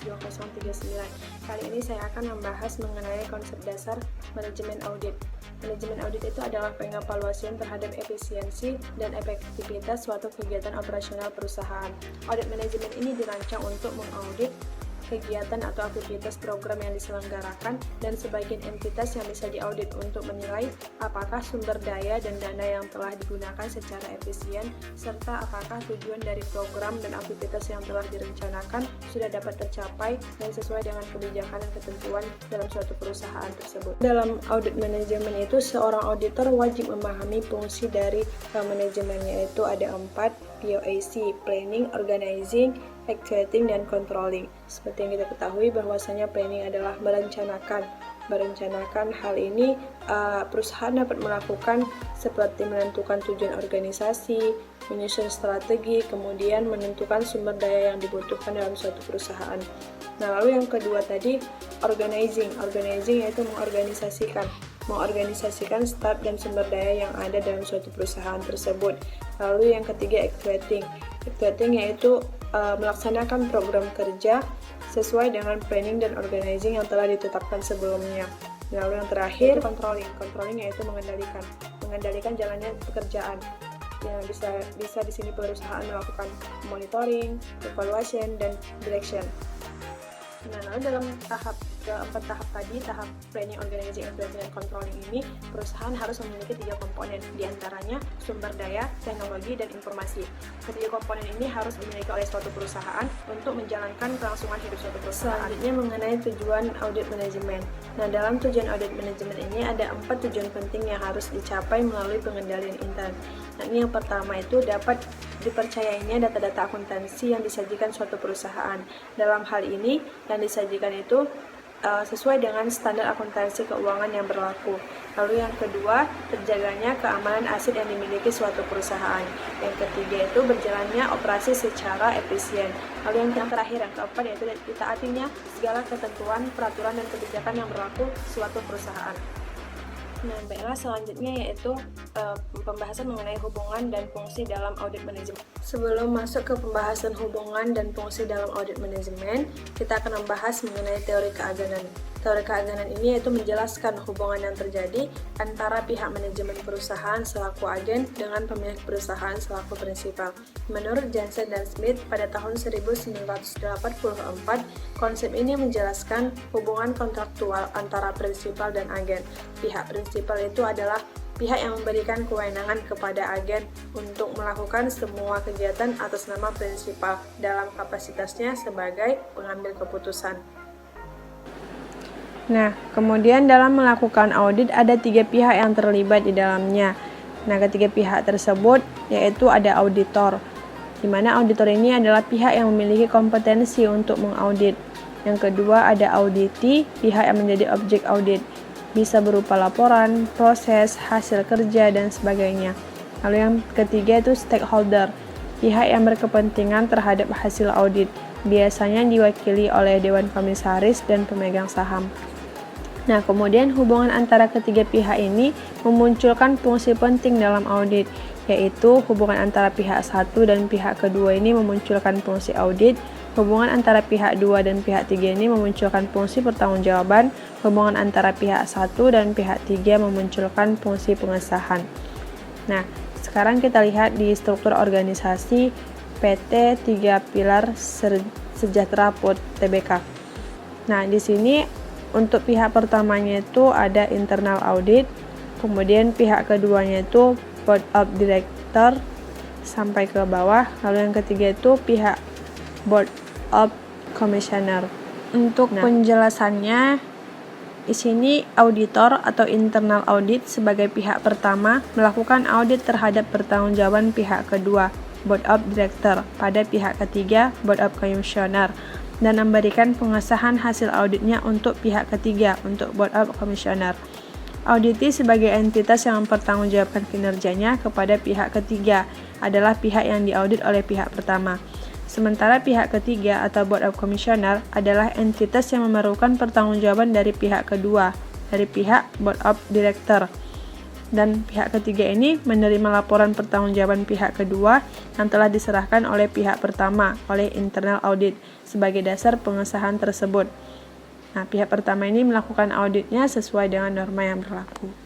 2039. Kali ini saya akan membahas mengenai konsep dasar manajemen audit. Manajemen audit itu adalah pengevaluasian terhadap efisiensi dan efektivitas suatu kegiatan operasional perusahaan. Audit manajemen ini dirancang untuk mengaudit kegiatan atau aktivitas program yang diselenggarakan dan sebagian entitas yang bisa diaudit untuk menilai apakah sumber daya dan dana yang telah digunakan secara efisien serta apakah tujuan dari program dan aktivitas yang telah direncanakan sudah dapat tercapai dan sesuai dengan kebijakan dan ketentuan dalam suatu perusahaan tersebut. Dalam audit manajemen itu seorang auditor wajib memahami fungsi dari manajemennya, yaitu ada 4, POAC, Planning, Organizing, Executing, dan Controlling. Seperti yang kita ketahui bahwasanya planning adalah merencanakan hal ini perusahaan dapat melakukan seperti menentukan tujuan organisasi, menyusun strategi, kemudian menentukan sumber daya yang dibutuhkan dalam suatu perusahaan. Nah, lalu yang kedua tadi organizing yaitu mengorganisasikan staf dan sumber daya yang ada dalam suatu perusahaan tersebut. Lalu yang ketiga executing yaitu melaksanakan program kerja sesuai dengan planning dan organizing yang telah ditetapkan sebelumnya. Lalu yang terakhir controlling yaitu mengendalikan jalannya pekerjaan. Yang bisa di sini perusahaan melakukan monitoring, evaluation, dan direction. Nah, lalu dalam keempat tahap tadi, tahap planning, organizing, executing, dan controlling ini, perusahaan harus memiliki 3 komponen, diantaranya sumber daya, teknologi, dan informasi. Ketiga komponen ini harus dimiliki oleh suatu perusahaan untuk menjalankan kelangsungan hidup suatu perusahaan. Selanjutnya mengenai tujuan audit manajemen. Nah, dalam tujuan audit manajemen ini ada 4 tujuan penting yang harus dicapai melalui pengendalian intern. Nah, ini yang pertama itu dapat dipercayainya data-data akuntansi yang disajikan suatu perusahaan. Dalam hal ini, yang disajikan itu sesuai dengan standar akuntansi keuangan yang berlaku. Lalu yang kedua, terjaganya keamanan aset yang dimiliki suatu perusahaan. Yang ketiga itu berjalannya operasi secara efisien. Lalu yang terakhir, yang keempat, yaitu ditaatinya segala ketentuan, peraturan, dan kebijakan yang berlaku suatu perusahaan. Nah, baiklah, selanjutnya yaitu pembahasan mengenai hubungan dan fungsi dalam audit manajemen. Sebelum masuk ke pembahasan hubungan dan fungsi dalam audit manajemen, kita akan membahas mengenai teori keagenan. Teori keagenan ini yaitu menjelaskan hubungan yang terjadi antara pihak manajemen perusahaan selaku agen dengan pemilik perusahaan selaku prinsipal. Menurut Jensen dan Smith pada tahun 1984, konsep ini menjelaskan hubungan kontraktual antara prinsipal dan agen. Pihak prinsipal itu adalah pihak yang memberikan kewenangan kepada agen untuk melakukan semua kegiatan atas nama prinsipal dalam kapasitasnya sebagai pengambil keputusan. Nah, kemudian dalam melakukan audit ada 3 pihak yang terlibat di dalamnya. Nah, ketiga pihak tersebut yaitu ada auditor, di mana auditor ini adalah pihak yang memiliki kompetensi untuk mengaudit. Yang kedua ada auditi, pihak yang menjadi objek audit, bisa berupa laporan, proses, hasil kerja, dan sebagainya. Lalu yang ketiga itu stakeholder, pihak yang berkepentingan terhadap hasil audit, biasanya diwakili oleh dewan komisaris dan pemegang saham. Nah, kemudian hubungan antara ketiga pihak ini memunculkan fungsi penting dalam audit, yaitu hubungan antara pihak satu dan pihak kedua ini memunculkan fungsi audit, hubungan antara pihak 2 dan pihak 3 ini memunculkan fungsi pertanggungjawaban, hubungan antara pihak 1 dan pihak 3 memunculkan fungsi pengesahan. Nah, sekarang kita lihat di struktur organisasi PT 3 Pilar Sejahtera Food Tbk. Nah, di sini untuk pihak pertamanya itu ada internal audit, kemudian pihak keduanya itu board of director sampai ke bawah, lalu yang ketiga itu pihak board of commissioner. Untuk penjelasannya, di sini auditor atau internal audit sebagai pihak pertama melakukan audit terhadap pertanggungjawaban pihak kedua, board of director, pada pihak ketiga, board of commissioner, dan memberikan pengesahan hasil auditnya untuk pihak ketiga, untuk board of commissioner. Auditi sebagai entitas yang mempertanggungjawabkan kinerjanya kepada pihak ketiga adalah pihak yang diaudit oleh pihak pertama. Sementara pihak ketiga atau board of commissioner adalah entitas yang memerlukan pertanggungjawaban dari pihak kedua, dari pihak board of director. dan pihak ketiga ini menerima laporan pertanggungjawaban pihak kedua yang telah diserahkan oleh pihak pertama oleh internal audit sebagai dasar pengesahan tersebut. Nah, pihak pertama ini melakukan auditnya sesuai dengan norma yang berlaku.